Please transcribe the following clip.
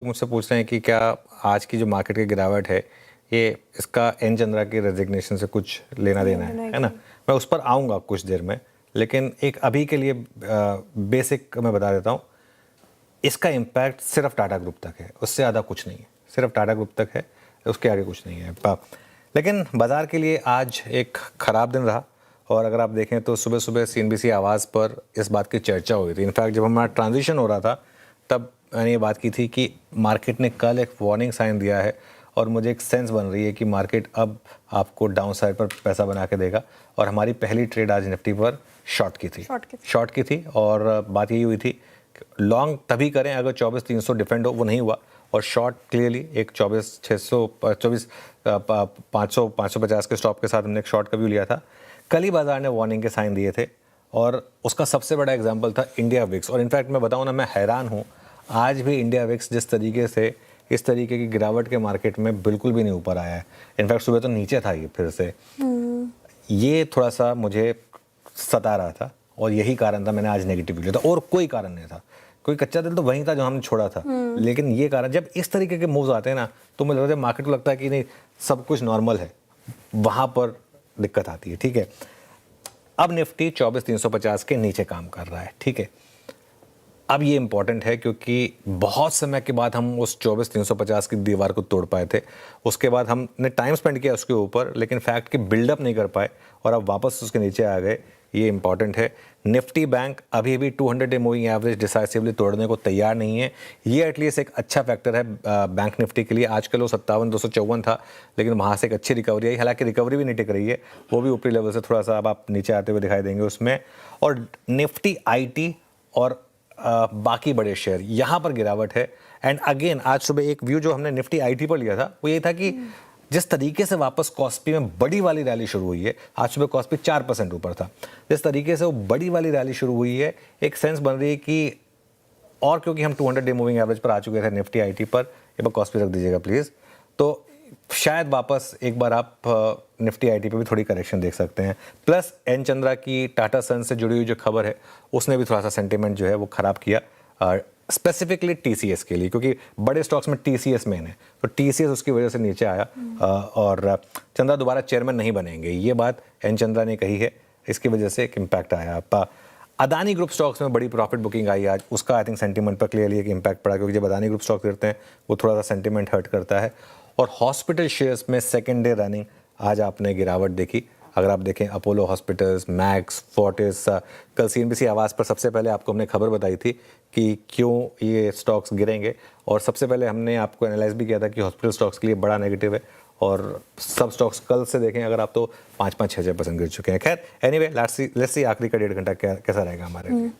मुझसे पूछ रहे हैं कि क्या आज की जो मार्केट की गिरावट है ये इसका एन चंद्रा की रेजिग्नेशन से कुछ लेना देना है ना। मैं उस पर आऊँगा कुछ देर में, लेकिन एक अभी के लिए बेसिक मैं बता देता हूँ। इसका इम्पैक्ट सिर्फ टाटा ग्रुप तक है, उससे ज़्यादा कुछ नहीं है, सिर्फ टाटा ग्रुप तक है, उसके आगे कुछ नहीं है। लेकिन बाज़ार के लिए आज एक ख़राब दिन रहा। और अगर आप देखें तो सुबह सुबह CNBC आवाज़ पर इस बात की चर्चा हुई थी। इनफैक्ट जब हमारा ट्रांजिशन हो रहा था तब मैंने ये बात की थी कि मार्केट ने कल एक वार्निंग साइन दिया है और मुझे एक सेंस बन रही है कि मार्केट अब आपको डाउन साइड पर पैसा बना के देगा। और हमारी पहली ट्रेड आज निफ्टी पर शॉर्ट की थी और बात यही हुई थी लॉन्ग तभी करें अगर 24,300 डिफेंड हो, वो नहीं हुआ। और शॉर्ट क्लियरली एक 550 के स्टॉप के साथ हमने एक शॉर्ट का व्यू लिया था। कल ही बाजार ने वार्निंग के साइन दिए थे और उसका सबसे बड़ा एग्जांपल था इंडिया विक्स। और इनफैक्ट मैं बताऊं ना, मैं हैरान हूं आज भी इंडिया विक्स जिस तरीके से इस तरीके की गिरावट के मार्केट में बिल्कुल भी नहीं ऊपर आया है। इनफैक्ट सुबह तो नीचे था ये फिर से। ये थोड़ा सा मुझे सता रहा था और यही कारण था मैंने आज नेगेटिव लिया था, और कोई कारण नहीं था। कोई कच्चा दिल तो वहीं था जो हमने छोड़ा था। लेकिन ये कारण, जब इस तरीके के मूव्स आते हैं ना, तो मुझे लगता है मार्केट को लगता है कि नहीं सब कुछ नॉर्मल है, वहां पर दिक्कत आती है। ठीक है, अब निफ्टी 24,350 के नीचे काम कर रहा है। ठीक है, अब ये इंपॉर्टेंट है क्योंकि बहुत समय के बाद हम उस 24,350 की दीवार को तोड़ पाए थे। उसके बाद हमने टाइम स्पेंड किया उसके ऊपर, लेकिन फैक्ट की बिल्डअप नहीं कर पाए और अब वापस उसके नीचे आ गए। ये इंपॉर्टेंट है। निफ्टी बैंक अभी भी 200 डे मूविंग एवरेज डिसाइसिवली तोड़ने को तैयार नहीं है। ये एटलीस्ट एक अच्छा फैक्टर है बैंक निफ्टी के लिए। आज कल वो 57,254 था, लेकिन वहाँ से एक अच्छी रिकवरी आई। हालांकि रिकवरी भी नहीं टिक रही है, वो भी ऊपरी लेवल से थोड़ा सा अब आप नीचे आते हुए दिखाई देंगे उसमें। और निफ्टी IT और बाकी बड़े शेयर यहाँ पर गिरावट है। एंड अगेन आज सुबह एक व्यू जो हमने निफ्टी IT पर लिया था वो ये था कि जिस तरीके से वापस कॉस्पी में बड़ी वाली रैली शुरू हुई है, आज सुबह कॉस्पी 4% ऊपर था, जिस तरीके से वो बड़ी वाली रैली शुरू हुई है, एक सेंस बन रही है कि, और क्योंकि हम 200 डे मूविंग एवरेज पर आ चुके थे निफ्टी IT पर, ये पर कॉस्पी रख दीजिएगा प्लीज़, तो शायद वापस एक बार आप निफ्टी IT पे भी थोड़ी करेक्शन देख सकते हैं। प्लस एन चंद्रा की टाटा सन से जुड़ी हुई जो खबर है उसने भी थोड़ा सा सेंटीमेंट जो है वो ख़राब किया, स्पेसिफिकली TCS के लिए, क्योंकि बड़े स्टॉक्स में TCS मेन है, तो TCS उसकी वजह से नीचे आया। और चंद्रा दोबारा चेयरमैन नहीं बनेंगे, ये बात एन चंद्रा ने कही है, इसकी वजह से एक इम्पैक्ट आया। अदानी ग्रुप स्टॉक्स में बड़ी प्रॉफिट बुकिंग आई आज, उसका आई थिंक सेंटीमेंट पर क्लियरली एक इम्पैक्ट पड़ा, क्योंकि जब अदानी ग्रुप स्टॉक गिरते हैं वो थोड़ा सा सेंटीमेंट हर्ट करता है। और हॉस्पिटल शेयर्स में सेकेंड डे रनिंग आज आपने गिरावट देखी। अगर आप देखें अपोलो हॉस्पिटल्स, मैक्स, फोर्टिस, कल CNBC आवाज़ पर सबसे पहले आपको हमने खबर बताई थी कि क्यों ये स्टॉक्स गिरेंगे, और सबसे पहले हमने आपको एनालाइज भी किया था कि हॉस्पिटल स्टॉक्स के लिए बड़ा नेगेटिव है, और सब स्टॉक्स कल से देखें अगर आप तो 5-5, 6% गिर चुके हैं। खैर एनीवे, लेट्स सी आखिरी का 1.5 घंटा कैसा रहेगा हमारे लिए।